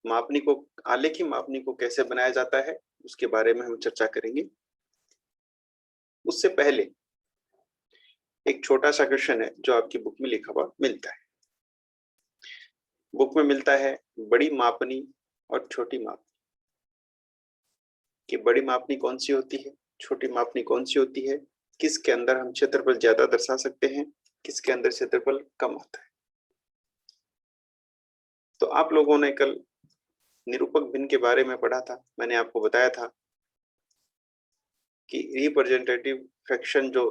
मापनी को, आलेखी मापनी को कैसे बनाया जाता है उसके बारे में हम चर्चा करेंगे। उससे पहले एक छोटा सा क्वेश्चन है जो आपकी बुक में लिखा हुआ मिलता है। बुक में मिलता है बड़ी मापनी और छोटी मापनी, कि बड़ी मापनी कौन सी होती है, छोटी मापनी कौन सी होती है, किसके अंदर हम क्षेत्रफल ज्यादा दर्शा सकते हैं, किसके अंदर क्षेत्रफल कम आता है। तो आप लोगों ने कल निरूपक भिन्न के बारे में पढ़ा था। मैंने आपको बताया था कि रिप्रेजेंटेटिव फ्रैक्शन जो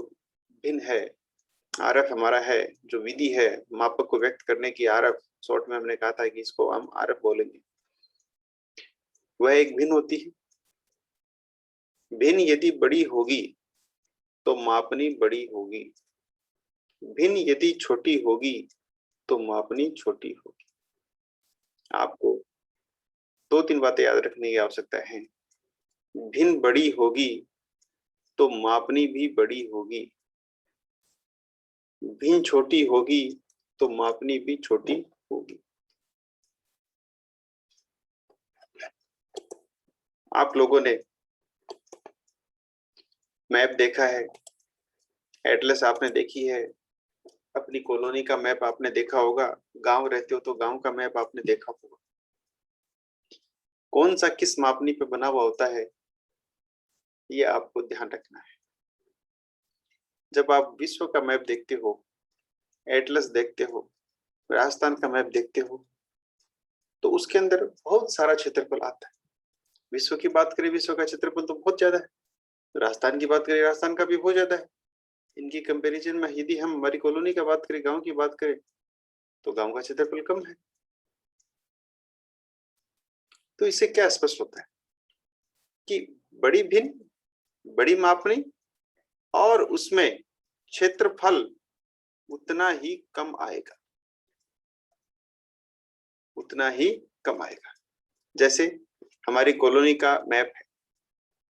भिन्न है, आरएफ हमारा है, जो विधि है मापक को व्यक्त करने की, आरएफ शॉर्ट में हमने कहा था कि इसको हम आरएफ बोलेंगे, वह एक भिन्न होती है। भिन्न यदि बड़ी होगी तो मापनी बड़ी होगी, भिन्न यदि छोटी होगी तो मापनी छोटी होगी। आपको दो तीन बातें याद रखने की आवश्यकता है। भिन्न बड़ी होगी तो मापनी भी बड़ी होगी, भिन्न छोटी होगी तो मापनी भी छोटी होगी। आप लोगों ने मैप देखा है, एटलस आपने देखी है, अपनी कॉलोनी का मैप आपने देखा होगा, गांव रहते हो तो गांव का मैप आपने देखा होगा। कौन सा किस मापनी पे बना हुआ होता है ये आपको ध्यान रखना है। जब आप विश्व का मैप देखते हो, एटलस देखते हो, राजस्थान का मैप देखते हो, तो उसके अंदर बहुत सारा क्षेत्रफल आता है। विश्व की बात करें, विश्व का क्षेत्रफल तो बहुत ज्यादा है। राजस्थान की बात करें, राजस्थान का भी बहुत ज्यादा है। इनकी कंपैरिजन में यदि हम हमारी कॉलोनी का बात करें, गांव की बात करें, तो गांव का क्षेत्रफल कम है। तो इससे क्या स्पष्ट होता है कि बड़ी भिन्न, बड़ी मापनी और उसमें क्षेत्रफल उतना ही कम आएगा, उतना ही कम आएगा। जैसे हमारी कॉलोनी का मैप है,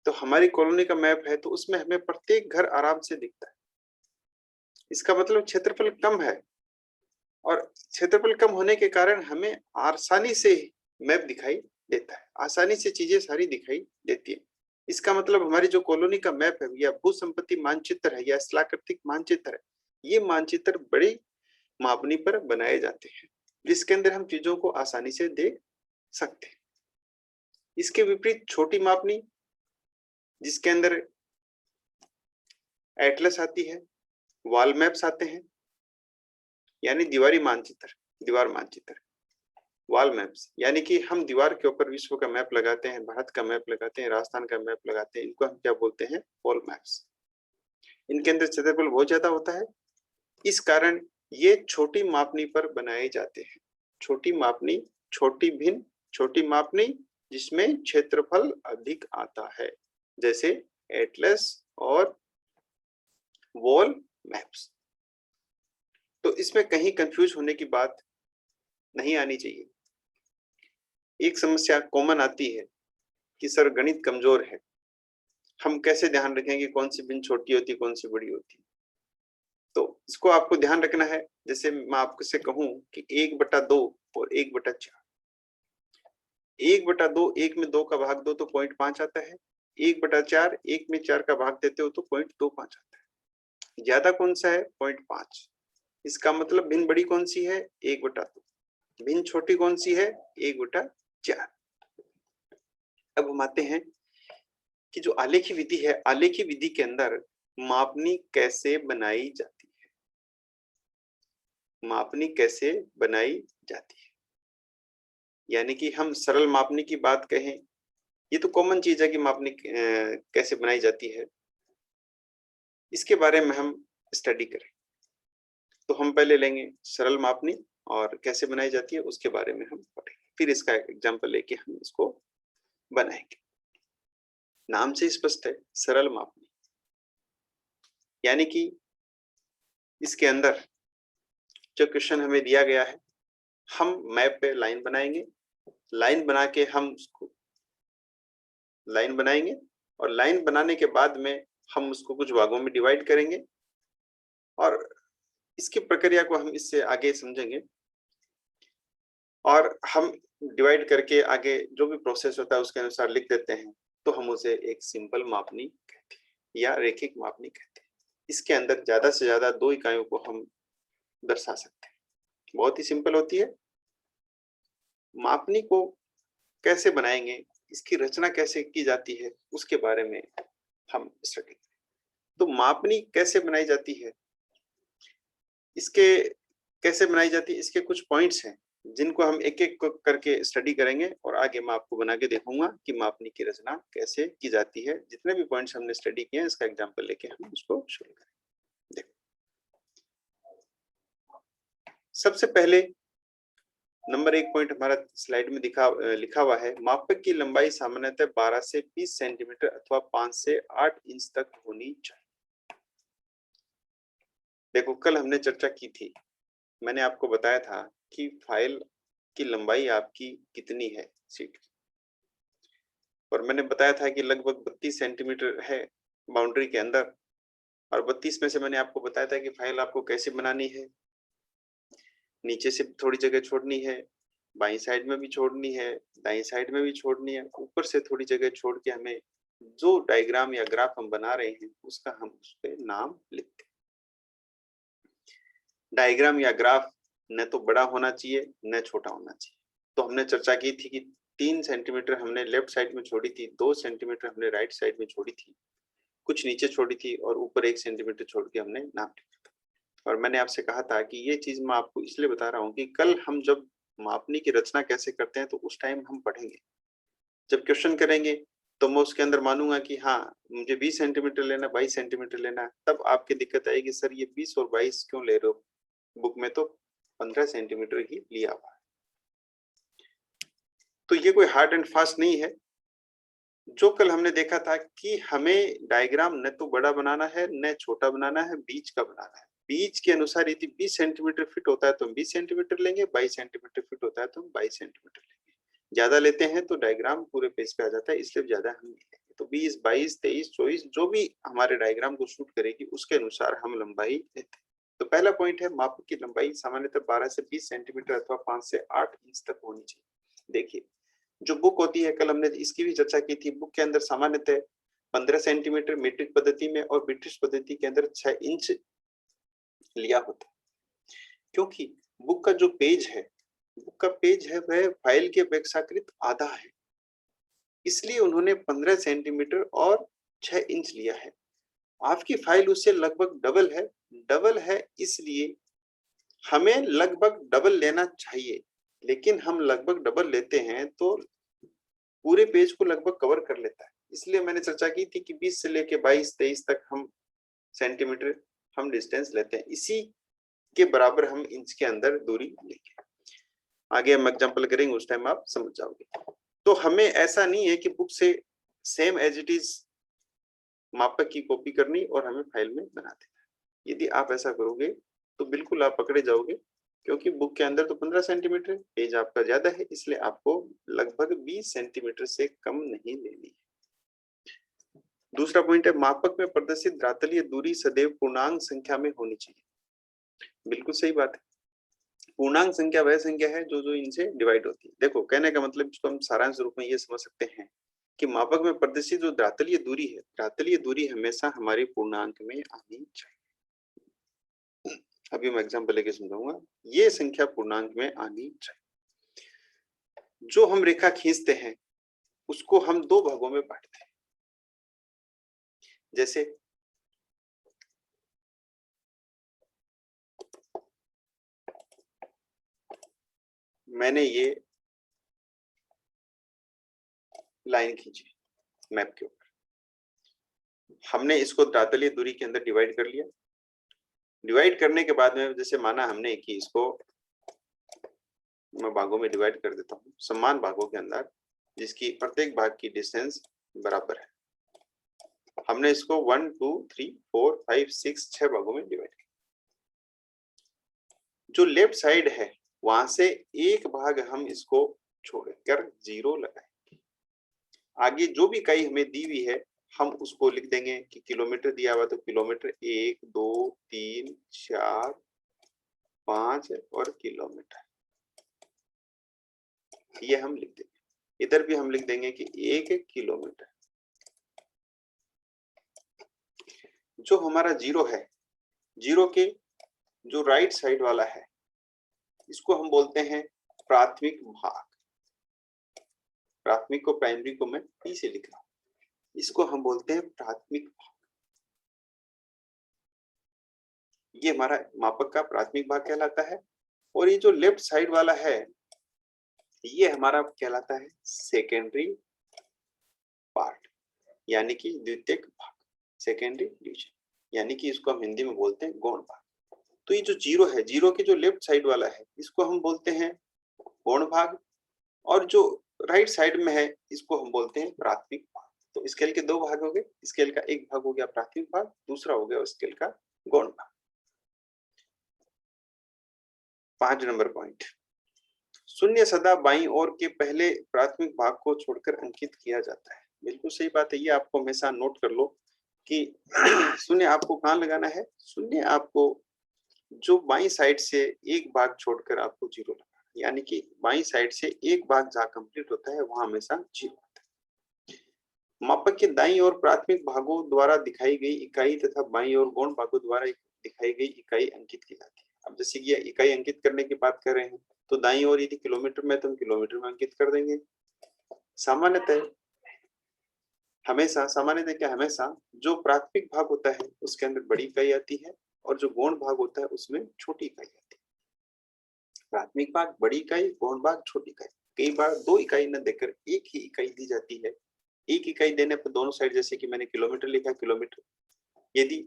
तो हमारी कॉलोनी का मैप है तो उसमें हमें प्रत्येक घर आराम से दिखता है। इसका मतलब क्षेत्रफल कम है, और क्षेत्रफल कम होने के कारण हमें आसानी से मैप दिखाई देता है, आसानी से चीजें सारी दिखाई देती है। इसका मतलब हमारी जो कॉलोनी का मैप है या भू संपत्ति मानचित्र है या स्थलाकृतिक मानचित्र है, ये मानचित्र बड़ी मापनी पर बनाए जाते हैं जिसके अंदर हम चीजों को आसानी से देख सकते हैं। इसके विपरीत छोटी मापनी, जिसके अंदर एटलस आती है, वॉल मैप्स आते हैं, यानी दीवारी मानचित्र, दीवार मानचित्र, वॉल मैप्स, यानी कि हम दीवार के ऊपर विश्व का मैप लगाते हैं, भारत का मैप लगाते हैं, राजस्थान का मैप लगाते हैं, इनको हम क्या बोलते हैं, वॉल मैप्स। इनके अंदर क्षेत्रफल बहुत ज्यादा होता है, इस कारण ये छोटी मापनी पर बनाए जाते हैं। छोटी मापनी, छोटी भिन्न, छोटी मापनी जिसमें क्षेत्रफल अधिक आता है, जैसे एटलस और वॉल मैप्स। तो इसमें कहीं कंफ्यूज होने की बात नहीं आनी चाहिए। एक समस्या कॉमन आती है कि सर गणित कमजोर है, हम कैसे ध्यान रखेंगे कौन सी भिन्न छोटी होती है, कौन सी बड़ी होती है। तो इसको आपको ध्यान रखना है। जैसे मैं आपसे कहूं कि 1/2 और 1/4, 1/2, 1 में 2 का भाग दो तो 0.5 आता है, 1/4, 1 में 4 का भाग देते हो तो 0.25 आता है। ज्यादा कौन सा है, 0.5। इसका मतलब भिन्न बड़ी कौन सी है, 1/2, भिन्न छोटी कौन सी है, 1/4। अब हम आते हैं कि जो आलेखी विधि है, आलेखी विधि के अंदर मापनी कैसे बनाई जाती है, मापनी कैसे बनाई जाती है। यानी कि हम सरल मापनी की बात कहें, ये तो कॉमन चीज है कि मापनी कैसे बनाई जाती है, इसके बारे में हम स्टडी करें तो हम पहले लेंगे सरल मापनी और कैसे बनाई जाती है उसके बारे में हम पढ़ेंगे, फिर इसका एग्जाम्पल लेके हम इसको बनाएंगे। नाम से स्पष्ट है, सरल मापनी, यानी कि इसके अंदर जो क्वेश्चन हमें दिया गया है, हम मैप पे लाइन बनाएंगे, लाइन बना के हम उसको लाइन बनाएंगे और लाइन बनाने के बाद में हम उसको कुछ भागों में डिवाइड करेंगे और इसकी प्रक्रिया को हम इससे आगे समझेंगे। और हम डिवाइड करके आगे जो भी प्रोसेस होता है उसके अनुसार लिख देते हैं, तो हम उसे एक सिंपल मापनी कहते हैं या रेखिक मापनी कहते हैं। इसके अंदर ज्यादा से ज्यादा 2 इकाइयों को हम दर्शा सकते हैं। बहुत ही सिंपल होती है। मापनी को कैसे बनाएंगे, इसकी रचना कैसे की जाती है, उसके बारे में हम स्टडी करें। तो मापनी कैसे बनाई जाती है, इसके कैसे बनाई जाती है, इसके कुछ पॉइंट्स हैं जिनको हम एक एक करके स्टडी करेंगे और आगे मैं आपको बना के देखूंगा कि मापनी की रचना कैसे की जाती है। जितने भी पॉइंट्स हमने स्टडी किए हैं इसका एग्जांपल लेके हम उसको शुरू करें। देखो, सबसे पहले नंबर 1 पॉइंट हमारा स्लाइड में लिखा हुआ है, मापक की लंबाई सामान्यतः 12 से 20 सेंटीमीटर अथवा 5 से 8 इंच तक होनी चाहिए। देखो, कल हमने चर्चा की थी, मैंने आपको बताया था कि फाइल की लंबाई आपकी कितनी है शीट की, और मैंने बताया था कि लगभग 32 सेंटीमीटर है बाउंड्री के अंदर, और 32 में से मैंने आपको बताया था कि फाइल आपको कैसे बनानी है। नीचे से थोड़ी जगह छोड़नी है, बाई साइड में भी छोड़नी है, दाई साइड में भी छोड़नी है, ऊपर से थोड़ी जगह छोड़ के हमें जो डायग्राम या ग्राफ हम बना रहे हैं उसका हम उस पर नाम लिखते हैं। डायग्राम या ग्राफ न तो बड़ा होना चाहिए न छोटा होना चाहिए। तो हमने चर्चा की थी कि 3 सेंटीमीटर हमने लेफ्ट साइड में छोड़ी थी, 2 सेंटीमीटर हमने राइट साइड में छोड़ी थी, कुछ नीचे छोड़ी थी और ऊपर 1 सेंटीमीटर छोड़ के हमने नाम लिखा था। और मैंने आपसे कहा था कि ये चीज मैं आपको इसलिए बता रहा हूँ कि कल हम जब मापनी की रचना कैसे करते हैं तो उस टाइम हम पढ़ेंगे। जब क्वेश्चन करेंगे तो मैं उसके अंदर मानूंगा कि हाँ मुझे 20 सेंटीमीटर लेना, 22 सेंटीमीटर लेना, तब आपकी दिक्कत आएगी, सर ये 20 और 22 क्यों ले रहे हो, बुक में तो 15 सेंटीमीटर ही लिया हुआ है। तो ये कोई हार्ड एंड फास्ट नहीं है। जो कल हमने देखा था कि हमें डायग्राम न तो बड़ा बनाना है न छोटा बनाना है, बीच का बनाना है। बीच के अनुसार यदि 20 सेंटीमीटर फिट होता है तो हम 20 सेंटीमीटर लेंगे, 22 सेंटीमीटर फिट होता है तो हम 22 सेंटीमीटर लेंगे। ज्यादा लेते हैं तो डायग्राम पूरे पेज पे आ जाता है, इसलिए ज्यादा हम नहीं लेंगे। तो 20, 22, 23, 24 जो भी हमारे डायग्राम को शूट करेगी उसके अनुसार हम लंबाई लेते हैं। तो पहला पॉइंट है, मापक की लंबाई सामान्यतः 12 से 20 सेंटीमीटर अथवा 5 से 8 इंच तक होनी चाहिए। देखिए, जो बुक होती है, कल हमने इसकी भी चर्चा की थी, बुक के अंदर सामान्यतः 15 सेंटीमीटर मीट्रिक पद्धति में और ब्रिटिश पद्धति के अंदर 6 इंच लिया होता है। क्योंकि बुक का जो पेज है, बुक का पेज है वह फाइल के अपेक्षाकृत आधा है, इसलिए उन्होंने 15 सेंटीमीटर और 6 इंच लिया है। आपकी फाइल उससे लगभग डबल है, इसलिए हमें लगभग डबल लेना चाहिए। लेकिन हम लगभग डबल लेते हैं तो पूरे पेज को लगभग कवर कर लेता है। इसलिए मैंने चर्चा की थी कि 20 से लेके 22-23 तक हम सेंटीमीटर हम डिस्टेंस लेते हैं, इसी के बराबर हम इंच के अंदर दूरी लेंगे। आगे हम एग्जांपल करेंगे, उस टाइम आप समझ जाओगे। तो हमें ऐसा नहीं है कि बुक से सेम एज इट इज मापक की कॉपी करनी और हमें फाइल में बना देना। यदि आप ऐसा करोगे तो बिल्कुल आप पकड़े जाओगे, क्योंकि बुक के अंदर तो 15 सेंटीमीटर, पेज आपका ज्यादा है, इसलिए आपको लगभग 20 सेंटीमीटर से कम नहीं लेनी है। दूसरा पॉइंट है, मापक में प्रदर्शित धरातलीय दूरी सदैव पूर्णांक संख्या में होनी चाहिए। बिल्कुल सही बात है। पूर्णांक संख्या वह संख्या है जो जो इनसे डिवाइड होती है। देखो, कहने का मतलब इसको हम सारांश रूप में ये समझ सकते हैं कि मापक में प्रदर्शित जो धरातलीय दूरी है, धरातलीय दूरी हमेशा हमारी पूर्णांक में आनी चाहिए। अभी मैं एग्जांपल लेके समझाऊंगा। ये संख्या पूर्णांक में आनी चाहिए। जो हम रेखा खींचते हैं उसको हम 2 भागों में बांटते हैं। जैसे मैंने ये लाइन खींची मैप के ऊपर, हमने इसको धरातलीय दूरी के अंदर डिवाइड कर लिया। डिवाइड करने के बाद में जैसे माना हमने कि इसको मैं भागों में डिवाइड कर देता हूँ, समान भागों के अंदर, जिसकी प्रत्येक भाग की डिस्टेंस बराबर है। हमने इसको 1, 2, 3, 4, 5, 6 6 भागों में डिवाइड किया। जो लेफ्ट साइड है वहां से एक भाग हम इसको छोड़कर 0 लगाएंगे। आगे जो भी इकाई हमें दी हुई है हम उसको लिख देंगे कि किलोमीटर दिया हुआ तो किलोमीटर 1, 2, 3, 4, 5 और किलोमीटर। ये हम लिख देंगे। इधर भी हम लिख देंगे कि 1 किलोमीटर। जो हमारा जीरो है, जीरो के जो राइट साइड वाला है, इसको हम बोलते हैं प्राथमिक भाग। प्राथमिक को, प्राइमरी को मैं पी से लिख रहा हूं, इसको हम बोलते हैं प्राथमिक भाग। ये हमारा मापक का प्राथमिक भाग कहलाता है। और ये जो लेफ्ट साइड वाला है, ये हमारा कहलाता है सेकेंडरी पार्ट, यानी कि द्वितीयक भाग, सेकेंडरी डिवीजन, यानी कि इसको हम हिंदी में बोलते हैं गौण भाग। तो ये जो जीरो है, जीरो के जो लेफ्ट साइड वाला है, इसको हम बोलते हैं गौण भाग, और जो राइट साइड में है, इसको हम बोलते हैं प्राथमिक भाग। तो स्केल के दो भाग हो गए, स्केल का एक भाग हो गया प्राथमिक भाग, दूसरा हो गया स्केल का गौण भाग। 5 नंबर पॉइंट, शून्य सदा बाईं ओर के पहले प्राथमिक भाग को छोड़कर अंकित किया जाता है। बिल्कुल सही बात है, ये आपको हमेशा नोट कर लो कि शून्य आपको कहाँ लगाना है। शून्य आपको जो बाईं साइड से एक भाग छोड़कर आपको जीरो लगाना है, यानी कि बाईं साइड से एक भाग जहां कंप्लीट होता है वहां हमेशा जीरो होता है। मापक के दाईं और प्राथमिक भागों द्वारा दिखाई गई इकाई तथा बाईं और गौण भागों द्वारा दिखाई गई इकाई अंकित की जाती है। अब जैसे कि इकाई अंकित करने की बात कर रहे हैं, तो दाईं ओर यदि किलोमीटर में, तो हम किलोमीटर में अंकित कर देंगे। सामान्यतः हमेशा जो प्राथमिक भाग होता है उसके अंदर बड़ी इकाई आती है, और जो गौण भाग होता है उसमें छोटी इकाई आती है। प्राथमिक भाग बड़ी इकाई, गौण भाग छोटी इकाई। कई बार दो इकाई न देकर एक ही इकाई दी जाती है। एक इकाई देने पर दोनों साइड, जैसे कि मैंने किलोमीटर लिखा, किलोमीटर, यदि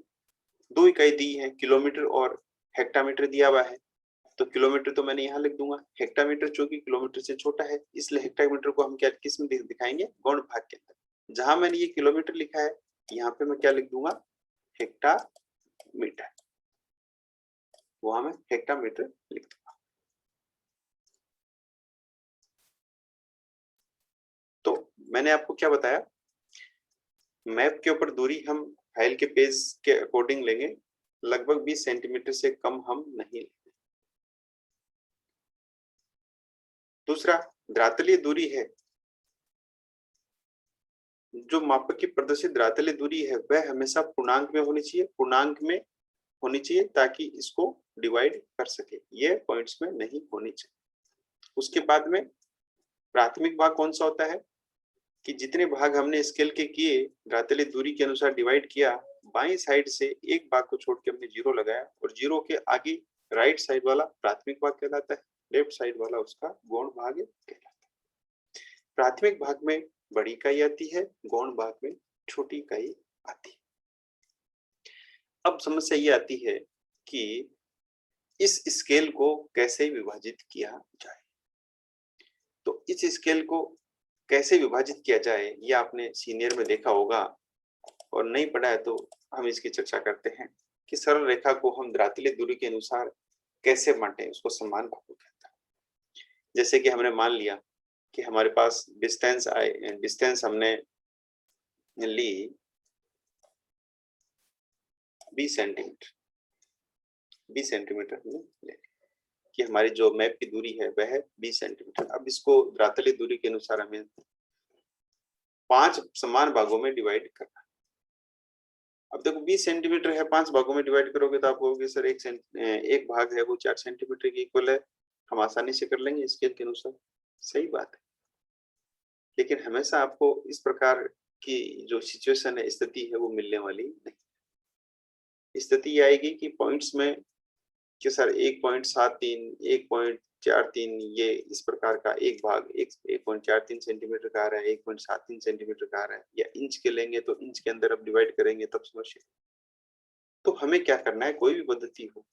दो इकाई दी है, किलोमीटर और हेक्टामीटर दिया हुआ है, तो किलोमीटर तो मैंने यहाँ लिख दूंगा। हेक्टामीटर चूंकि किलोमीटर से छोटा है, इसलिए हेक्टामीटर को हम क्या किस में दिखाएंगे, गौण भाग के अंदर। जहां मैंने ये किलोमीटर लिखा है, यहाँ पे मैं क्या लिख दूंगा, हेक्टामीटर, वहां मैं हेक्टामीटर लिख दूंगा। तो मैंने आपको क्या बताया, मैप के ऊपर दूरी हम फाइल के पेज के अकॉर्डिंग लेंगे, लगभग 20 सेंटीमीटर से कम हम नहीं लेंगे। दूसरा, धरातलीय दूरी है, जो मापक की प्रदर्शित धरातलीय दूरी है वह हमेशा पूर्णांक में होनी चाहिए, पूर्णांक में होनी चाहिए, ताकि इसको डिवाइड कर सके, ये पॉइंट्स में नहीं होनी चाहिए। उसके बाद में प्राथमिक भाग कौन सा होता है, कि जितने भाग हमने स्केल के किए, धरातलीय दूरी के अनुसार डिवाइड किया, बाईं साइड से एक भाग को छोड़ के हमने जीरो लगाया, और जीरो के आगे राइट साइड वाला प्राथमिक भाग कहलाता है, लेफ्ट साइड वाला उसका गौण भाग कहलाता है। प्राथमिक भाग में बड़ी इकाई आती है, गौण भाग में छोटी इकाई आती है। अब समस्या ये आती है कि इस स्केल को कैसे विभाजित किया जाए। तो इस स्केल को कैसे विभाजित किया जाए, ये आपने सीनियर में देखा होगा, और नहीं पढ़ा है तो हम इसकी चर्चा करते हैं कि सरल रेखा को हम धरातलीय दूरी के अनुसार कैसे बांटें, उसको समान भागों कहता है। जैसे कि हमने मान लिया कि हमारे पास डिस्टेंस हमने ली 20 सेंटीमीटर, 20 सेंटीमीटर हमने ले कि हमारी जो मैप की दूरी है वह है 20 सेंटीमीटर। अब इसको धरातलीय दूरी के अनुसार हमें 5 समान भागों में डिवाइड करना। अब देखो 20 सेंटीमीटर है, 5 भागों में डिवाइड करोगे तो आप कहोगे सर एक भाग है वो 4 सेंटीमीटर के इक्वल है, हम आसानी से कर लेंगे स्केल के अनुसार। सही बात है, लेकिन हमेशा आपको इस प्रकार की जो सिचुएशन है, स्थिति है, वो मिलने वाली नहीं। स्थिति आएगी कि पॉइंट्स में कि सर 1.73, 1.43, ये इस प्रकार का एक भाग 1.43 सेंटीमीटर का आ रहा है, 1.73 सेंटीमीटर का आ रहा है, या इंच के लेंगे तो इंच के अंदर अब डिवाइड करेंगे तब समस्या। तो हमें क्या करना है, कोई भी पद्धति हो,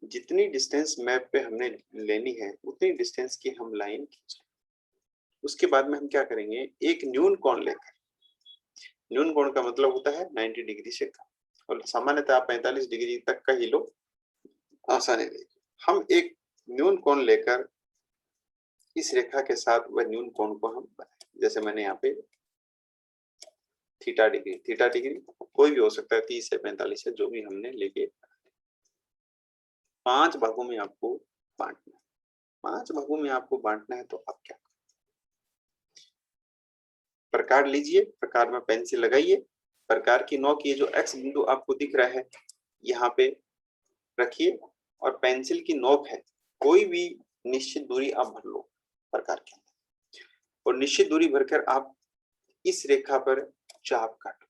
जितनी डिस्टेंस मैप पे हमने लेनी है उतनी डिस्टेंस की हम लाइन खींचें। उसके बाद में हम क्या करेंगे, एक न्यून कोण लेकर, न्यून कोण का मतलब होता है 90 डिग्री से कम, और सामान्यतः आप 45 डिग्री तक का ही लो, आसानी रहेगी। हम एक न्यून कोण लेकर इस रेखा के साथ वह न्यून कोण को हम बनाए। जैसे मैंने यहाँ पे थीटा डिग्री कोई भी हो सकता है, 30 से 45 है, जो भी हमने लेके 5 भागों में आपको बांटना है। 5 भागों में आपको बांटना है, तो आप क्या करें, प्रकार लीजिए, प्रकार में पेंसिल लगाइए, प्रकार की नोक ये जो एक्स बिंदु आपको दिख रहा है यहाँ पे रखिए और पेंसिल की नोक है कोई भी निश्चित दूरी आप भर लो प्रकार के अंदर और निश्चित दूरी भरकर आप इस रेखा पर चाप काटो,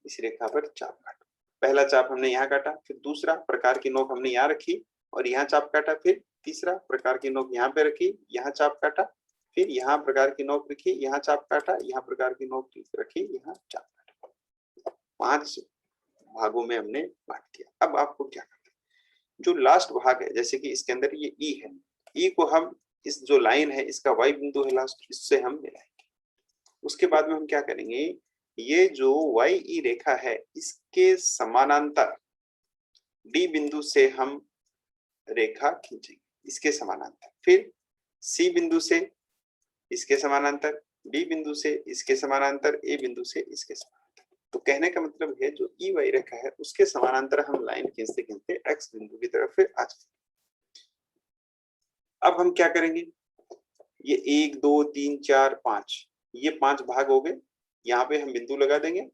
इस रेखा पर चाप काटो। पहला चाप हमने यहाँ काटा, फिर दूसरा प्रकार की नोक हमने यहाँ रखी और यहाँ चाप काटा, फिर तीसरा प्रकार की नोक यहाँ पे रखी, यहाँ चाप काटा, फिर यहाँ प्रकार की नोक रखी, यहाँ चाप काटा, यहाँ प्रकार की नोक रखी, यहाँ चाप काटा। 5 भागों में हमने बांट दिया। अब आपको क्या करना है, जो लास्ट भाग है जैसे कि इसके अंदर ये ई है, ई को हम इस जो लाइन है इसका वाई बिंदु है लास्ट, इससे हम मिलाएंगे। उसके बाद में हम क्या करेंगे, ये जो वाई ई रेखा है इसके समानांतर डी बिंदु से हम रेखा खींचेंगे, इसके समानांतर, फिर सी बिंदु से इसके समानांतर, बी बिंदु से इसके समानांतर, ए बिंदु से इसके समानांतर। तो कहने का मतलब है जो ई वाई रेखा है उसके समानांतर हम लाइन खींचते खींचते एक्स बिंदु की तरफ फिर आ जाएंगे। अब हम क्या करेंगे, ये 1 2 3 4 5 ये 5 भाग हो गए, यहाँ पे हम बिंदु लगा देंगे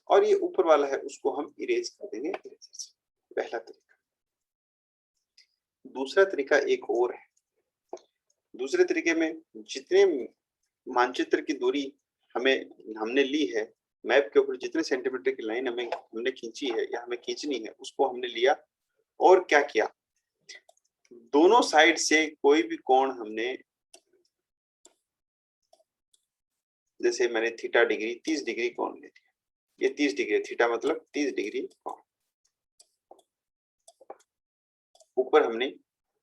और ये ऊपर वाला है उसको हम इरेज कर देंगे इरेजर से। पहला तरीका। दूसरा तरीका एक और है। दूसरे तरीके में जितने मानचित्र की दूरी हमने ली है, मैप के ऊपर जितने सेंटीमीटर की लाइन हमने खींची है या हमें खींचनी है उसको हमने लिया और क्या किया, दोनों साइड से कोई भी कोण हमने, जैसे मैंने थीटा डिग्री 30 डिग्री कोण ले लिया, ये 30 डिग्री, थीटा मतलब 30 डिग्री कोण, ऊपर हमने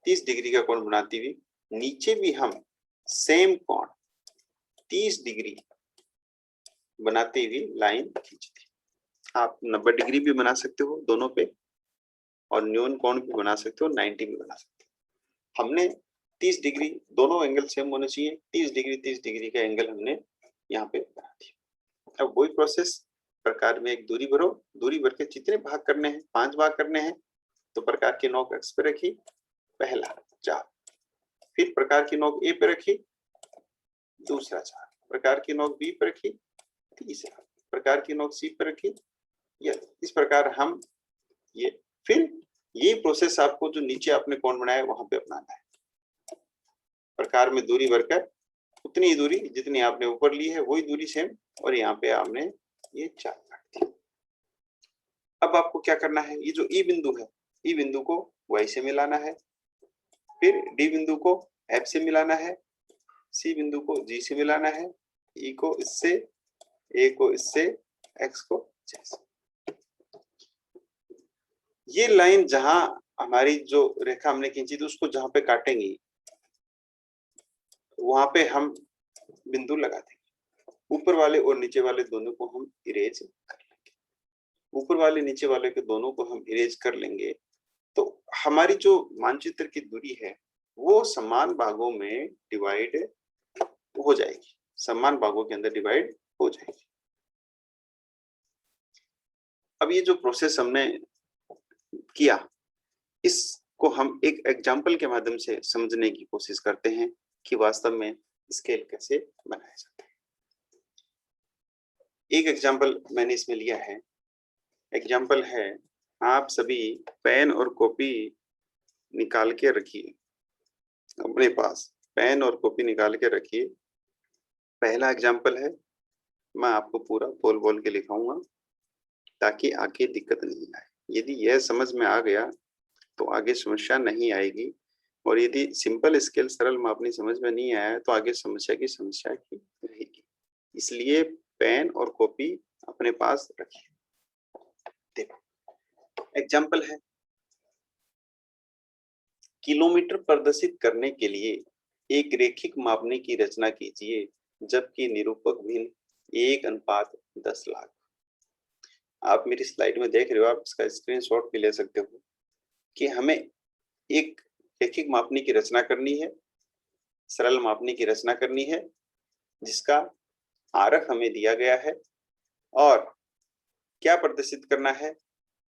30 डिग्री का कोण बनाती हुई नीचे भी हम सेम कोण 30 डिग्री बनाते हुए लाइन खींचती। आप 90 डिग्री भी बना सकते हो दोनों पे और न्यून कोण भी बना सकते हो, 90 भी बना सकते हो। हमने 30 डिग्री, दोनों एंगल सेम होने चाहिए, 30 डिग्री का एंगल हमने यहाँ पे बना दिया। अब वही प्रोसेस, प्रकार में एक दूरी भरो, दूरी भर के जितने भाग करने हैं 5 भाग करने हैं, तो प्रकार की नोक एक्स पे रखी, पहला चाप, फिर प्रकार की नोक ए पे रखी, दूसरा चाप, प्रकार की नोक बी पे रखी, तीसरा, प्रकार की नोक सी पे रखी, या इस प्रकार हम ये, फिर ये प्रोसेस आपको जो नीचे आपने कोण बनाया वहां पे अपनाना है। प्रकार में दूरी भरकर उतनी ही दूरी जितनी आपने ऊपर ली है वही दूरी सेम, और यहाँ पे आपने ये चाप काट दिया। अब आपको क्या करना है, ये जो ई बिंदु है, ई बिंदु को वाई से मिलाना है, फिर डी बिंदु को एफ से मिलाना है, सी बिंदु को जी से मिलाना है, ई को इससे, ए को इससे, एक्स को जैसे। ये लाइन जहां हमारी जो रेखा हमने खींची थी उसको जहां पे काटेंगी वहां पे हम बिंदु लगा देंगे। ऊपर वाले और नीचे वाले दोनों को हम इरेज कर लेंगे, ऊपर वाले नीचे वाले के दोनों को हम इरेज कर लेंगे, तो हमारी जो मानचित्र की दूरी है वो समान भागों में डिवाइड हो जाएगी, समान भागों के अंदर डिवाइड हो जाएगी। अब ये जो प्रोसेस हमने किया इसको हम एक एग्जाम्पल के माध्यम से समझने की कोशिश करते हैं कि वास्तव में स्केल कैसे बनाया जाता है। एक एग्जाम्पल मैंने इसमें लिया है, एग्जाम्पल है, आप सभी पेन और कॉपी निकाल के रखिए अपने पास, पेन और कॉपी निकाल के रखिए। पहला एग्जाम्पल है, मैं आपको पूरा बोल बोल के लिखाऊंगा ताकि आगे दिक्कत नहीं आए। यदि यह समझ में आ गया तो आगे समस्या नहीं आएगी, और यदि सिंपल स्केल सरल मापनी समझ में नहीं आया तो आगे समस्या की रहेगी। इसलिए पेन और कॉपी अपने पास रखिए। देखो एग्जाम्पल है, किलोमीटर प्रदर्शित करने के लिए एक रेखिक मापनी की रचना कीजिए जबकि निरूपक भिन्न 1:10 लाख। आप मेरी स्लाइड में देख रहे हो, आप इसका स्क्रीनशॉट भी ले सकते हो कि हमें एक रेखिक मापनी की रचना करनी है, सरल मापनी की रचना करनी है जिसका आरेख हमें दिया गया है, और क्या प्रदर्शित करना है,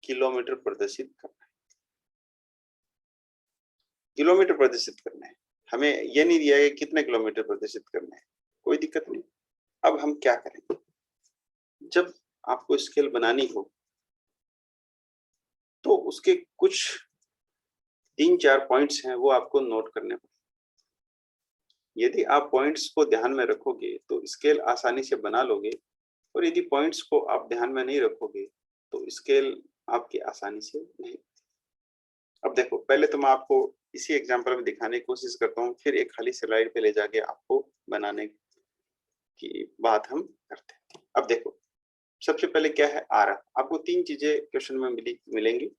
किलोमीटर प्रदर्शित करना है, किलोमीटर प्रदर्शित करना है। हमें ये नहीं दिया है कितने किलोमीटर प्रदर्शित करना है, कोई दिक्कत नहीं। अब हम क्या करेंगे, जब आपको स्केल बनानी हो तो उसके कुछ 3-4 पॉइंट्स हैं वो आपको नोट करने पड़ेंगे। यदि आप पॉइंट्स को ध्यान में रखोगे तो स्केल आसानी से बना लोगे, और यदि पॉइंट्स को आप ध्यान में नहीं रखोगे तो स्केल आपकी आसानी से नहीं। अब देखो, पहले तो मैं आपको इसी एग्जांपल में दिखाने की कोशिश करता हूँ, फिर एक खाली स्लाइड पे ले जाके आपको बनाने की बात हम करते हैं। अब देखो, सबसे पहले क्या है, आरएफ। आपको 3 चीजें क्वेश्चन में मिलेंगी।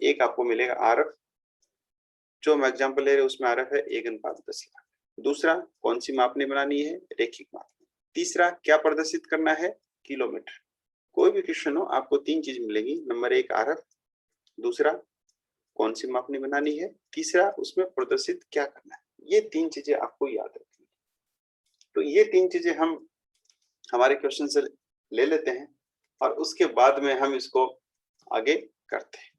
एक आपको मिलेगा आरएफ, जो हम एग्जांपल ले रहे हैं उसमें आरएफ है 1:10 लाख। दूसरा, कौन सी मापनी बनानी है, रेखिक मापनी। तीसरा, क्या प्रदर्शित करना है, किलोमीटर। कोई भी क्वेश्चन हो आपको 3 चीज मिलेगी। नंबर 1 आरएफ, दूसरा कौन सी मापनी बनानी है, तीसरा उसमें प्रदर्शित क्या करना है। ये 3 चीजें आपको याद रखनी है। तो ये 3 चीजें हम हमारे क्वेश्चन से ले लेते हैं और उसके बाद में हम इसको आगे करते हैं।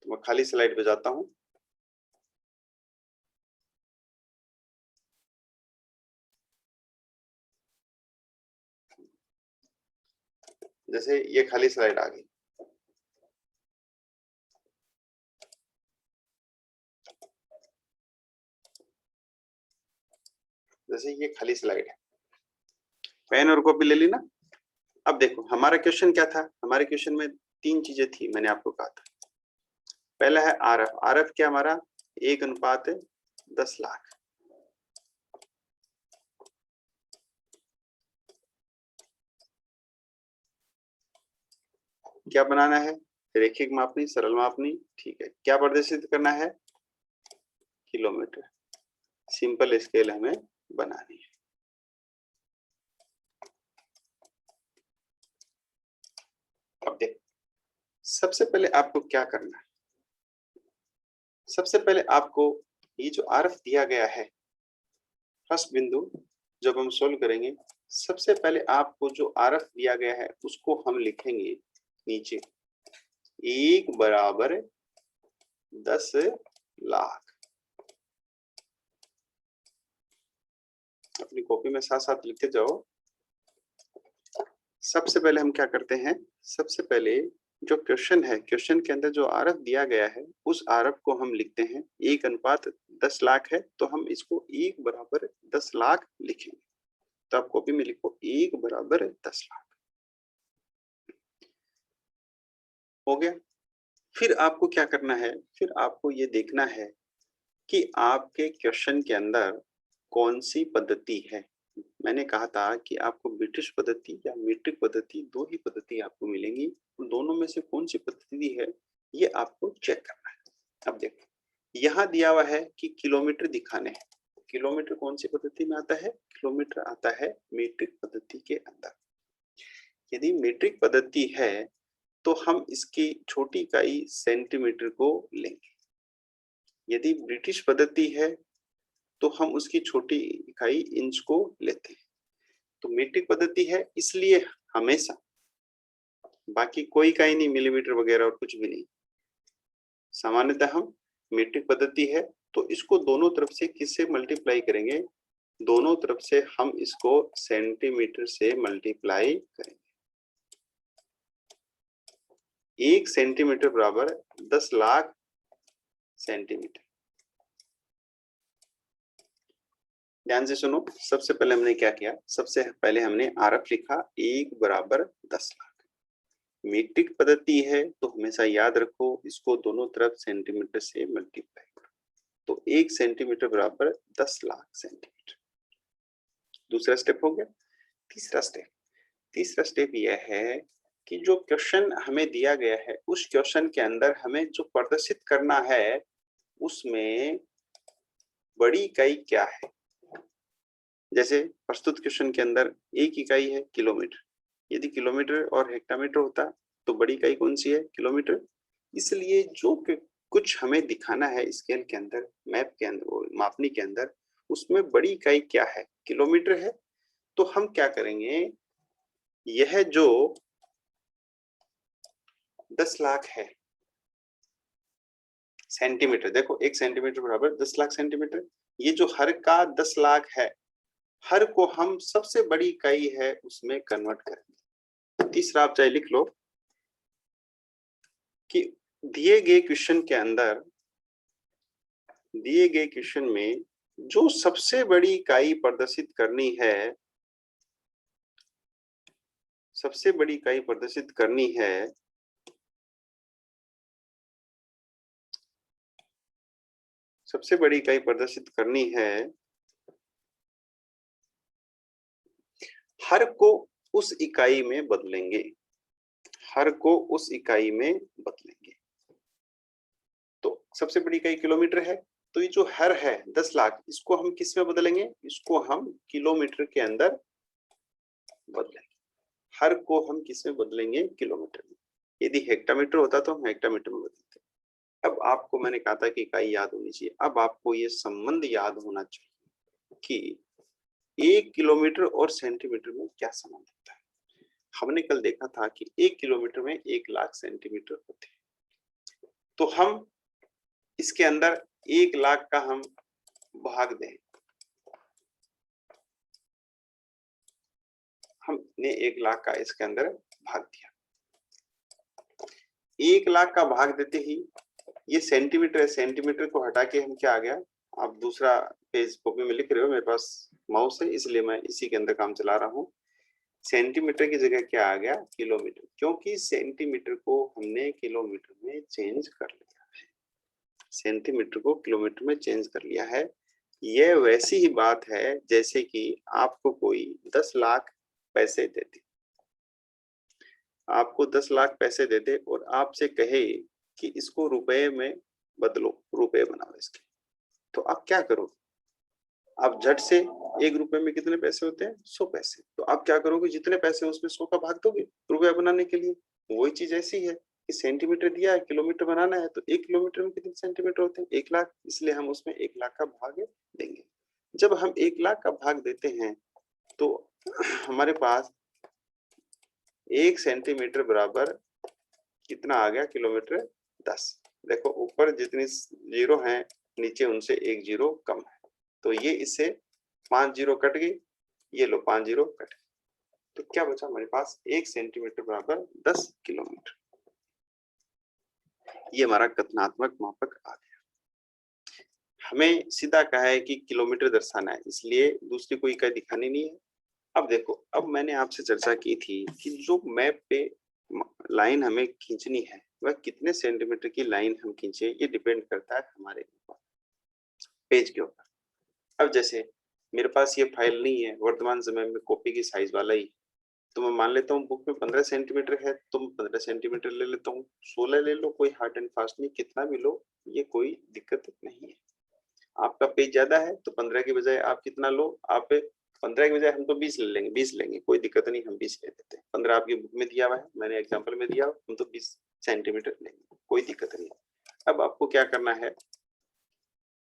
तो मैं खाली स्लाइड पे जाता हूं। जैसे ये खाली स्लाइड आ गई, जैसे ये खाली स्लाइड है, पेन और कॉपी ले ली ना। अब देखो हमारा क्वेश्चन क्या था, हमारे क्वेश्चन में 3 चीजें थी, मैंने आपको कहा था। पहला है आरएफ। आरएफ क्या हमारा, 1:10 लाख। क्या बनाना है, रेखिक मापनी, सरल मापनी, ठीक है। क्या प्रदर्शित करना है, किलोमीटर। सिंपल स्केल हमें बनानी है। अब देखो, सबसे पहले आपको क्या करना है, सबसे पहले आपको ये जो आरएफ दिया गया है, फर्स्ट बिंदु जब हम सोल्व करेंगे, सबसे पहले आपको जो आरएफ दिया गया है उसको हम लिखेंगे नीचे, 1:10 लाख। अपनी कॉपी में साथ साथ लिखते जाओ। सबसे पहले हम क्या करते हैं, सबसे पहले जो क्वेश्चन है, क्वेश्चन के अंदर जो आरएफ दिया गया है उस आरएफ को हम लिखते हैं 1:10 लाख है, तो हम इसको 1:10 लाख लिखेंगे। तो आप कॉपी में लिखो 1:10 लाख। हो गया। फिर आपको क्या करना है, फिर आपको ये देखना है कि आपके क्वेश्चन के अंदर कौन सी पद्धति है। मैंने कहा था कि आपको ब्रिटिश पद्धति या मीट्रिक पद्धति, 2 ही पद्धति आपको मिलेंगी। उन दोनों में से कौन सी पद्धति है ये आपको चेक करना है। अब देखो, यहाँ दिया हुआ है कि किलोमीटर दिखाने हैं। किलोमीटर कौन सी पद्धति में आता है, किलोमीटर आता है मीट्रिक पद्धति के अंदर। यदि मीट्रिक पद्धति है तो हम इसकी छोटी इकाई सेंटीमीटर को लेंगे। यदि ब्रिटिश पद्धति है तो हम उसकी छोटी इकाई इंच को लेते हैं। तो मीट्रिक पद्धति है इसलिए हमेशा, बाकी कोई इकाई नहीं, मिलीमीटर वगैरह और कुछ भी नहीं, सामान्यतः हम मीट्रिक पद्धति है तो इसको दोनों तरफ से किससे मल्टीप्लाई करेंगे, दोनों तरफ से हम इसको सेंटीमीटर से मल्टीप्लाई करेंगे। 1 सेंटीमीटर बराबर 10 लाख सेंटीमीटर। ध्यान से सुनो, सबसे पहले हमने क्या किया, सबसे पहले हमने आरएफ लिखा 1:10 लाख। मीट्रिक पद्धति है तो हमेशा याद रखो इसको दोनों तरफ सेंटीमीटर से मल्टीप्लाई करो। तो 1 सेंटीमीटर बराबर 10 लाख सेंटीमीटर। दूसरा स्टेप हो गया। तीसरा स्टेप यह है कि जो क्वेश्चन हमें दिया गया है उस क्वेश्चन के अंदर हमें जो प्रदर्शित करना है उसमें बड़ी इकाई क्या है। जैसे प्रस्तुत क्वेश्चन के अंदर एक इकाई है किलोमीटर, यदि किलोमीटर और हेक्टामीटर होता तो बड़ी इकाई कौन सी है, किलोमीटर। इसलिए जो कुछ हमें दिखाना है स्केल के अंदर, मैप के अंदर, मापनी के अंदर, उसमें बड़ी इकाई क्या है, किलोमीटर है। तो हम क्या करेंगे, यह जो 10 लाख है, सेंटीमीटर। देखो 1 सेंटीमीटर बराबर 10 लाख सेंटीमीटर। ये जो हर का 10 लाख है, हर को हम सबसे बड़ी इकाई है उसमें कन्वर्ट करेंगे। तीसरा आप चाहे लिख लो कि दिए गए क्वेश्चन में जो सबसे बड़ी इकाई प्रदर्शित करनी है, सबसे बड़ी इकाई प्रदर्शित करनी है, सबसे बड़ी इकाई प्रदर्शित करनी है, हर को उस इकाई में बदलेंगे, हर को उस इकाई में बदलेंगे। तो सबसे बड़ी इकाई किलोमीटर है, तो ये जो हर है 10 लाख, इसको हम किस में बदलेंगे? इसको हम किलोमीटर के अंदर बदलेंगे। हर को हम किस में बदलेंगे? किलोमीटर में। यदि हेक्टामीटर होता तो हम हेक्टामीटर में बदलते। अब आपको मैंने कहा था कि इकाई याद होनी चाहिए। अब आपको ये संबंध याद होना चाहिए कि 1 किलोमीटर और सेंटीमीटर में क्या संबंध होता है। हमने कल देखा था कि 1 किलोमीटर में 1 लाख सेंटीमीटर होते हैं। तो हम इसके अंदर 1 लाख का हम भाग दें, हमने 1 लाख का इसके अंदर भाग दिया। 1 लाख का भाग देते ही ये सेंटीमीटर है, सेंटीमीटर को हटा के हम क्या आ गया, आप दूसरा पेज कॉपी में लिख रहे हो, मेरे पास माउस है इसलिए मैं इसी के अंदर काम चला रहा हूँ। सेंटीमीटर की जगह क्या आ गया? किलोमीटर, क्योंकि सेंटीमीटर को हमने किलोमीटर में चेंज कर लिया है। सेंटीमीटर को किलोमीटर में चेंज कर लिया है। यह वैसी ही बात है जैसे कि आपको कोई 10 लाख पैसे दे दे, आपको 10 लाख पैसे दे दे और आपसे कहे कि इसको रुपए में बदलो, रुपए बनाओ इसके, तो आप क्या करो? आप झट से 1 रुपए में कितने पैसे होते हैं? 100 पैसे। तो आप क्या करोगे? जितने पैसे उसमें 100 का भाग दोगे रुपया बनाने के लिए। वही चीज ऐसी है कि सेंटीमीटर दिया है, किलोमीटर बनाना है, तो 1 किलोमीटर में कितने सेंटीमीटर होते हैं? 1 लाख, इसलिए हम उसमें 1 लाख का भाग देंगे। जब हम 1 लाख का भाग देते हैं तो हमारे पास 1 सेंटीमीटर बराबर कितना आ गया? किलोमीटर 10। देखो ऊपर जितनी जीरो हैं नीचे उनसे 1 जीरो कम है, तो ये इससे 5 जीरो कट गई, ये लो 5 जीरो कट गई, तो क्या बचा हमारे पास? 1 सेंटीमीटर बराबर 10 किलोमीटर। ये हमारा कथनात्मक मापक आ गया। हमें सीधा कहा है कि किलोमीटर दर्शाना है, इसलिए दूसरी कोई इकाई दिखानी नहीं है। अब देखो, अब मैंने आपसे चर्चा की थी कि जो मैप पे लाइन हमें खींचनी है वह कितने सेंटीमीटर की लाइन हम खींचे, ये डिपेंड करता है हमारे ऊपर, पेज के ऊपर। अब जैसे मेरे पास ये फाइल नहीं है, वर्तमान समय में कॉपी की साइज वाला ही, तो मैं मान लेता हूँ बुक में 15 सेंटीमीटर है, तो मैं 15 सेंटीमीटर ले लेता हूँ। 16 ले लो, कोई हार्ड एंड फास्ट नहीं, कितना भी लो, ये कोई दिक्कत नहीं है। आपका पेज ज्यादा है तो 15 की बजाय आप कितना लो, आप 15 की बजाय हम तो 20 ले लेंगे, 20 लेंगे, कोई दिक्कत नहीं, हम 20 ले लेते हैं। 15 आपकी बुक में दिया हुआ है, मैंने एग्जाम्पल में दिया, हम तो 20 सेंटीमीटर लेंगे, कोई दिक्कत नहीं। अब आपको क्या करना है,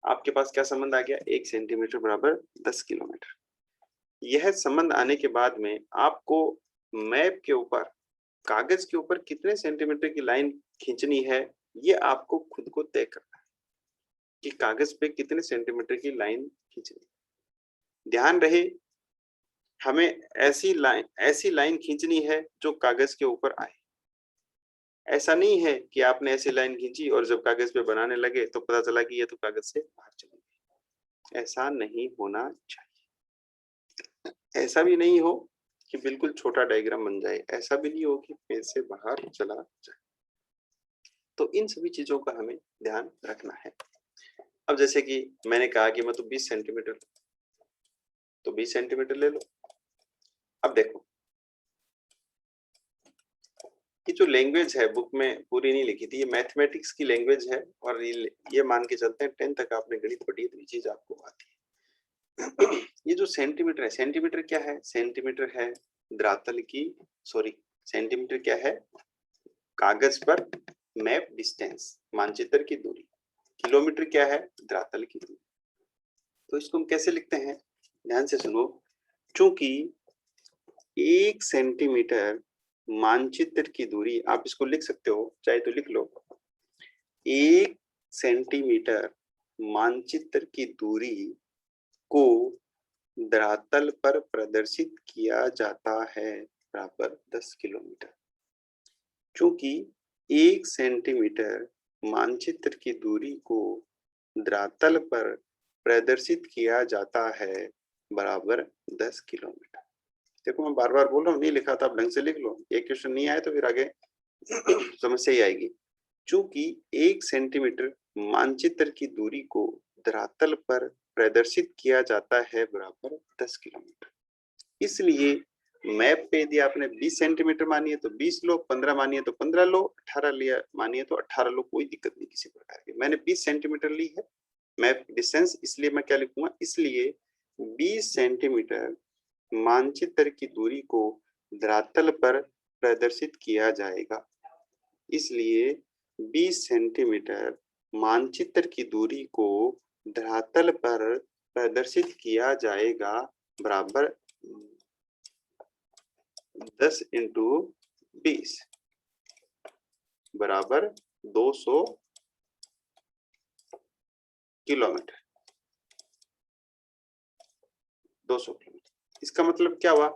आपके पास क्या संबंध आ गया? 1 सेंटीमीटर बराबर 10 किलोमीटर। यह संबंध आने के बाद में आपको मैप के ऊपर, कागज के ऊपर कितने सेंटीमीटर की लाइन खींचनी है, ये आपको खुद को तय करना है कि कागज पे कितने सेंटीमीटर की लाइन खींचनी। ध्यान रहे, हमें ऐसी लाइन खींचनी है जो कागज के ऊपर आए। ऐसा नहीं है कि आपने ऐसी लाइन खींची और जब कागज पे बनाने लगे तो पता चला कि ये तो कागज से बाहर चली गई। ऐसा नहीं होना चाहिए। ऐसा भी नहीं हो कि बिल्कुल छोटा डायग्राम बन जाए, ऐसा भी नहीं हो कि पेज से बाहर चला जाए। तो इन सभी चीजों का हमें ध्यान रखना है। अब जैसे कि मैंने कहा कि मैं तो 20 सेंटीमीटर, तो 20 सेंटीमीटर ले लो। अब देखो, ये जो लैंग्वेज है बुक में पूरी नहीं लिखी थी, ये मैथमेटिक्स की लैंग्वेज है, और ये मान के चलते हैं 10 तक आपने गणित पढ़ी है तो ये चीज आपको आती है। ये जो सेंटीमीटर है, सेंटीमीटर क्या है? सेंटीमीटर है धरातल की, सॉरी, सेंटीमीटर क्या है? कागज पर मैप डिस्टेंस, मानचित्र की दूरी। किलोमीटर क्या है? धरातल की दूरी। तो इसको हम कैसे लिखते हैं? ध्यान से सुनो, चूंकि 1 सेंटीमीटर मानचित्र की दूरी, आप इसको लिख सकते हो, चाहे तो लिख लो, 1 सेंटीमीटर मानचित्र की दूरी को धरातल पर प्रदर्शित किया जाता है बराबर 10 किलोमीटर। चूंकि 1 सेंटीमीटर मानचित्र की दूरी को धरातल पर प्रदर्शित किया जाता है बराबर 10 किलोमीटर। देखो मैं बार बार बोल रहा हूँ, नहीं लिखा था आप ढंग से लिख लो, एक क्वेश्चन नहीं आए तो फिर आगे समस्या ही आएगी। चूंकि 1 सेंटीमीटर मानचित्र की दूरी को धरातल पर प्रदर्शित किया जाता है बराबर 10 किलोमीटर, इसलिए मैप पे यदि आपने 20 सेंटीमीटर मानी है तो 20 लो, 15 मानी है तो 15 लो, 18 लिया मानी है तो 18 लो, कोई दिक्कत नहीं किसी प्रकार की। मैंने 20 सेंटीमीटर ली है मैप डिस्टेंस, इसलिए मैं क्या लिखूंगा, इसलिए 20 सेंटीमीटर मानचित्र की दूरी को धरातल पर प्रदर्शित किया जाएगा। इसलिए 20 सेंटीमीटर मानचित्र की दूरी को धरातल पर प्रदर्शित किया जाएगा बराबर 10 इंटू 20 बराबर 200 किलोमीटर। 200 किलोमीटर, इसका मतलब क्या हुआ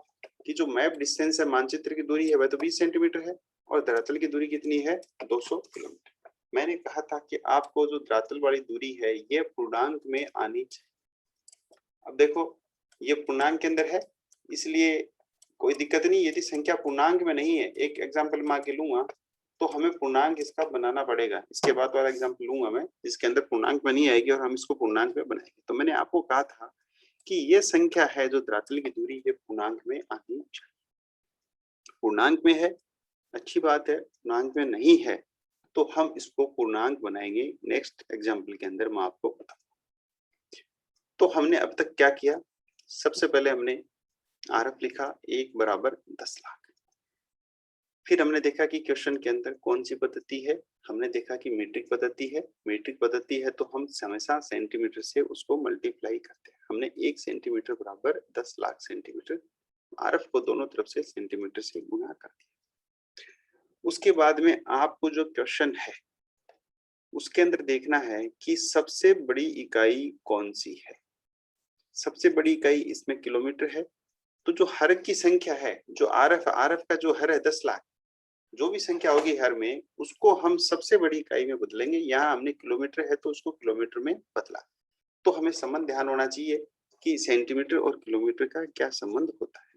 कि जो मैप डिस्टेंस है मानचित्र की दूरी है वह तो 20 सेंटीमीटर है और धरातल की दूरी कितनी है 200 किलोमीटर। मैंने कहा था कि आपको जो धरातल वाली दूरी है ये पूर्णांक में आनी चाहिए। अब देखो ये पूर्णांक के अंदर है इसलिए कोई दिक्कत नहीं, यदि संख्या पूर्णांक में नहीं है, एक एग्जांपल मैं आगे लूंगा तो हमें पूर्णांक इसका बनाना पड़ेगा। इसके बाद वाला एग्जांपल लूंगा मैं जिसके अंदर पूर्णांक में नहीं आएगी और हम इसको पूर्णांक में बनाएंगे। तो मैंने आपको कहा था कि ये संख्या है जो धरातल की दूरी ये पूर्णांक में आनी चाहिए। पूर्णांक में है अच्छी बात है, पूर्णांक में नहीं है तो हम इसको पूर्णांक बनाएंगे नेक्स्ट एग्जांपल के अंदर, मैं आपको बताऊंगा। तो हमने अब तक क्या किया, सबसे पहले हमने आरएफ लिखा 1 बराबर 10 लाख। फिर हमने देखा कि क्वेश्चन के अंदर कौन सी पद्धति है, हमने देखा कि मीट्रिक पद्धति है। मीट्रिक पद्धति है तो हम हमेशा सेंटीमीटर से उसको मल्टीप्लाई करते हैं। हमने 1 सेंटीमीटर बराबर 10 लाख सेंटीमीटर, आरएफ को दोनों तरफ से सेंटीमीटर से गुणा कर दिया। उसके बाद में आपको जो क्वेश्चन है उसके अंदर देखना है कि सबसे बड़ी इकाई कौन सी है। सबसे बड़ी इकाई इसमें किलोमीटर है, तो जो हर की संख्या है, जो आरएफ का जो हर है 10 लाख, जो भी संख्या होगी हर में उसको हम सबसे बड़ी इकाई में बदलेंगे। यहाँ हमने किलोमीटर है तो उसको किलोमीटर में बदला। तो हमें संबंध ध्यान होना चाहिए कि सेंटीमीटर और किलोमीटर का क्या संबंध होता है।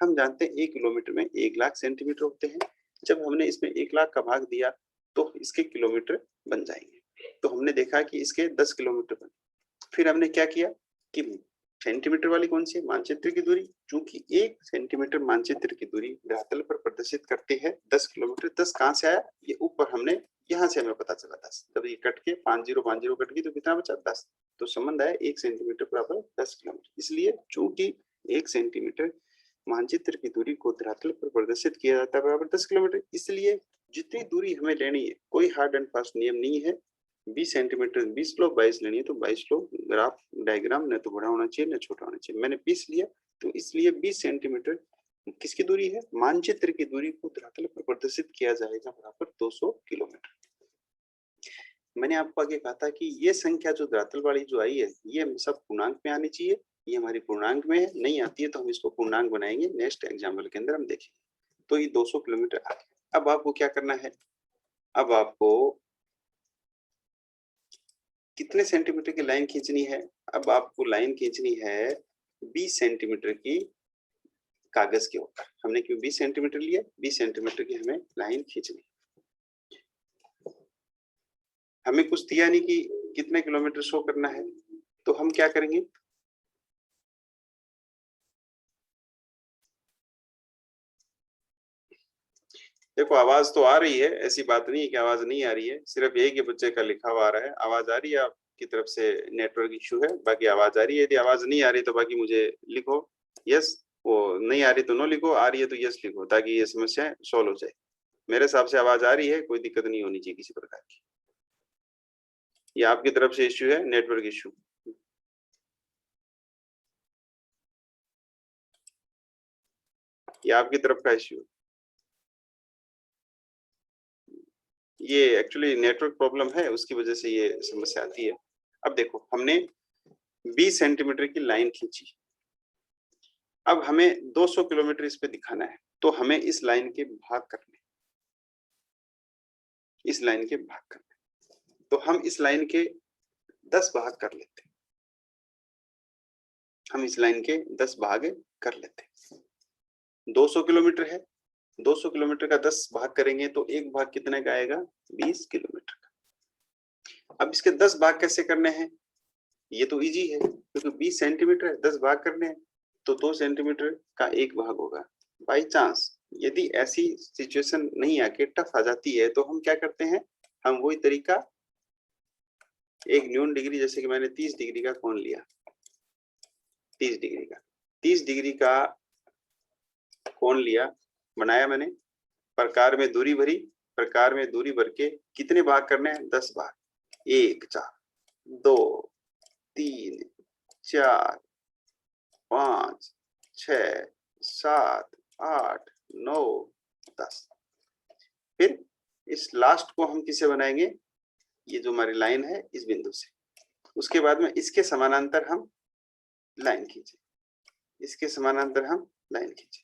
हम जानते हैं 1 किलोमीटर में 1 लाख सेंटीमीटर होते हैं। जब हमने इसमें 1 लाख का भाग दिया तो इसके किलोमीटर बन जाएंगे। तो हमने देखा कि इसके 10 किलोमीटर बने। फिर हमने क्या किया कि सेंटीमीटर वाली कौन सी है, मानचित्र की दूरी। चूंकि 1 सेंटीमीटर मानचित्र की दूरी धरातल पर प्रदर्शित करते हैं 10 किलोमीटर। 10 कहाँ से आया, ये ऊपर हमने यहाँ से हमें पता चला 10। जब ये कट के 50 कट गई तो कितना बचा 10। तो संबंध आया 1 सेंटीमीटर बराबर 10 किलोमीटर। इसलिए चूंकि 1 सेंटीमीटर मानचित्र की दूरी को धरातल पर प्रदर्शित किया जाता है बराबर 10 किलोमीटर, इसलिए जितनी दूरी हमें लेनी है कोई हार्ड एंड फास्ट नियम नहीं है। 20 सेंटीमीटर 20 लो, 22 लेनी है तो 22 लो। ग्राफ डायग्राम न तो बड़ा होना चाहिए न छोटा होना चाहिए। मैंने 20 लिया तो इसलिए 20 सेंटीमीटर किसकी दूरी है, मानचित्र की दूरी को धरातल पर प्रदर्शित किया जाएगा बराबर 200 किलोमीटर। मैंने आपको आगे कहा था कि ये संख्या जो धरातल वाली जो आई है ये सब पूर्णांक में आनी चाहिए। ये हमारी पूर्णांक में है, नहीं आती है तो हम इसको पूर्णांक बनाएंगे नेक्स्ट एग्जाम्पल के अंदर हम देखेंगे। तो ये 200 किलोमीटर आ गया। अब आपको क्या करना है, अब आपको कितने सेंटीमीटर की लाइन खींचनी है। अब आपको लाइन खींचनी है 20 सेंटीमीटर की कागज के ऊपर। हमने क्यों 20 सेंटीमीटर लिया, 20 सेंटीमीटर की हमें लाइन खींचनी। हमें कुछ दिया नहीं कि कितने किलोमीटर शो करना है, तो हम क्या करेंगे, देखो आवाज तो आ रही है, ऐसी बात नहीं है कि आवाज नहीं आ रही है। सिर्फ एक ही बच्चे का लिखा हुआ आ रहा है। आवाज आ रही है आपकी तरफ से, नेटवर्क इश्यू है, बाकी आवाज आ रही है। यदि आवाज नहीं आ रही तो बाकी मुझे लिखो यस, वो नहीं आ रही तो नो लिखो, आ रही है तो यस लिखो, ताकि ये समस्या सॉल्व हो जाए। मेरे हिसाब से आवाज आ रही है, कोई दिक्कत नहीं होनी चाहिए किसी प्रकार की। ये आपकी तरफ से इश्यू है, नेटवर्क इश्यू। ये आपकी तरफ का इश्यू है, ये एक्चुअली नेटवर्क प्रॉब्लम है, उसकी वजह से ये समस्या आती है। अब देखो, हमने 20 सेंटीमीटर की लाइन खींची, अब हमें 200 किलोमीटर इस पे दिखाना है, तो हमें इस लाइन के भाग करने, इस लाइन के भाग करने, तो हम इस लाइन के 10 भाग कर लेते हैं, हम इस लाइन के 10 भाग कर लेते हैं। 200 किलोमीटर है, 200 किलोमीटर का 10 भाग करेंगे तो एक भाग कितने का आएगा, 20 किलोमीटर का। अब इसके 10 भाग कैसे करने हैं, ये तो इजी है, क्योंकि 20 सेंटीमीटर है, 10 भाग करने हैं, तो 2 सेंटीमीटर का एक भाग होगा। बाई चांस यदि ऐसी सिचुएशन नहीं आके टफ आ जाती है, तो हम क्या करते हैं, हम वही तरीका, एक न्यून डिग्री, जैसे कि मैंने 30 डिग्री का कोण लिया, 30 डिग्री का, 30 डिग्री का कोण लिया, बनाया मैंने, प्रकार में दूरी भरी, प्रकार में दूरी भर के कितने भाग करने हैं, 10 भाग, 1 4 2 3 4 5 6 7 8 9 10। फिर इस लास्ट को हम किसे बनाएंगे, ये जो हमारी लाइन है इस बिंदु से, उसके बाद में इसके समानांतर हम लाइन खींचे, इसके समानांतर हम लाइन खींचे।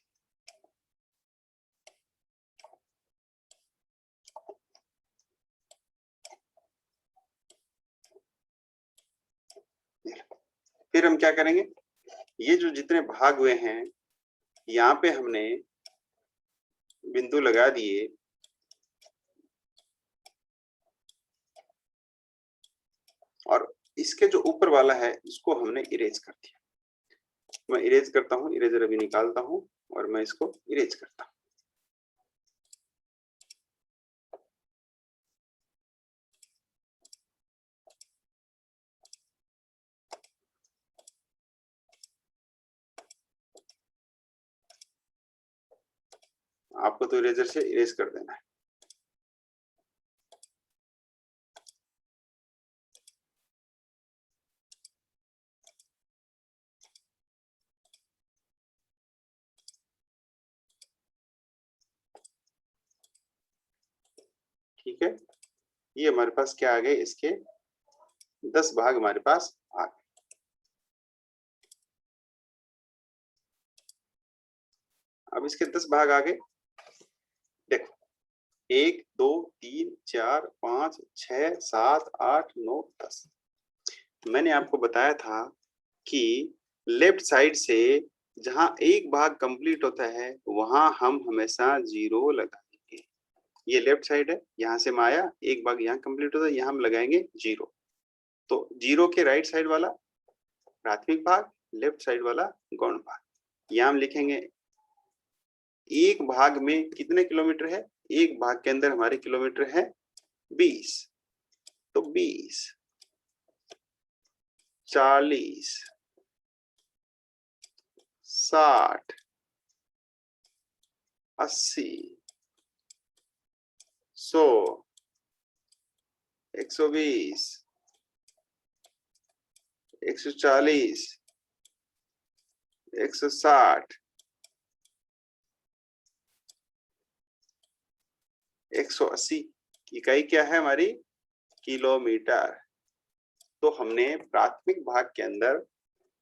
फिर हम क्या करेंगे, ये जो जितने भाग हुए हैं, यहाँ पे हमने बिंदु लगा दिए, और इसके जो ऊपर वाला है इसको हमने इरेज कर दिया। मैं इरेज करता हूँ, इरेजर अभी निकालता हूँ और मैं इसको इरेज करता हूँ। आपको तो इरेजर से इरेज कर देना है। ठीक है, ये हमारे पास क्या आ गए, इसके 10 भाग हमारे पास आ गए। अब इसके 10 भाग आ गए, देखो 1 2 3 4 5 6 7 8 9 10। मैंने आपको बताया था कि लेफ्ट साइड से जहां एक भाग कंप्लीट होता है वहां हम हमेशा 0 लगाएंगे। ये लेफ्ट साइड है, यहाँ से माया एक भाग यहाँ कंप्लीट होता है, यहाँ हम लगाएंगे 0। तो 0 के राइट साइड वाला प्राथमिक भाग, लेफ्ट साइड वाला गौण भाग। यहाँ हम लिखेंगे एक भाग में कितने किलोमीटर है, एक भाग के अंदर हमारे किलोमीटर है 20। तो 20 40 60 80 100 120 140 160 180। इकाई क्या है हमारी, किलोमीटर। तो हमने प्राथमिक भाग के अंदर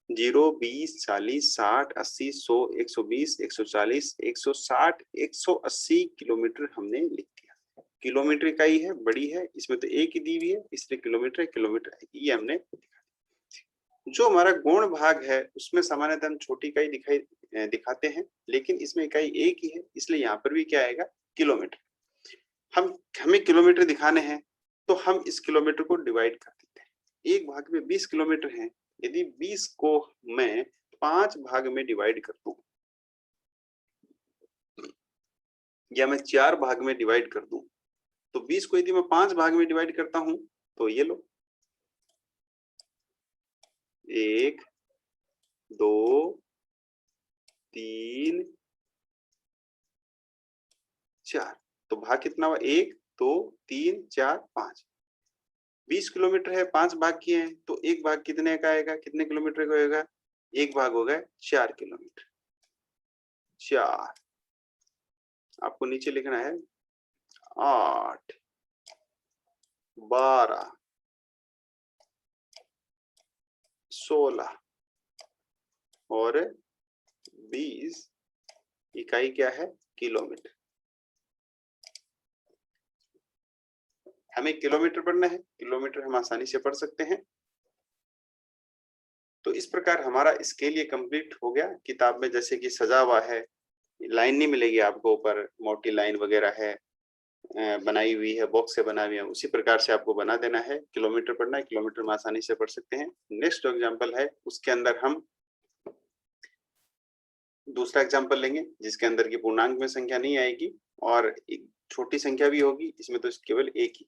0 20 40 60 80 100 120 140 160 180 किलोमीटर हमने लिख दिया। किलोमीटर इकाई है, बड़ी है, इसमें तो एक ही दी हुई है, इसलिए किलोमीटर किलोमीटर ये हमने दिखा। जो हमारा गौण भाग है उसमें सामान्यतः हम छोटी इकाई दिखाते हैं, लेकिन इसमें इकाई एक ही है, इसलिए यहाँ पर भी क्या आएगा, किलोमीटर। हमें किलोमीटर दिखाने हैं, तो हम इस किलोमीटर को डिवाइड कर देते हैं। एक भाग में 20 किलोमीटर है, यदि 20 को मैं 5 भाग में डिवाइड कर दूं, या मैं 4 भाग में डिवाइड कर दूं, तो 20 को यदि मैं 5 भाग में डिवाइड करता हूं, तो ये लो 1 2 3 4, तो भाग कितना हुआ, 1 2 3 4 5। 20 किलोमीटर है, 5 भाग किए हैं, तो एक भाग कितने का आएगा, कितने किलोमीटर का होगा, एक भाग होगा 4 किलोमीटर। 4 आपको नीचे लिखना है 8 12, 16 और 20 इकाई क्या है? किलोमीटर। हमें किलोमीटर पढ़ना है, किलोमीटर हम आसानी से पढ़ सकते हैं। तो इस प्रकार हमारा स्केल ये कंप्लीट हो गया। किताब में जैसे कि सजा हुआ है, लाइन नहीं मिलेगी आपको, ऊपर मोटी लाइन वगैरह है, बनाई हुई है, बॉक्स से बना हुई है, उसी प्रकार से आपको बना देना है। किलोमीटर पढ़ना है, किलोमीटर में आसानी से पढ़ सकते हैं। नेक्स्ट एग्जाम्पल है, उसके अंदर हम दूसरा एग्जाम्पल लेंगे जिसके अंदर की पूर्णांक में संख्या नहीं आएगी और एक छोटी संख्या भी होगी, इसमें तो केवल एक ही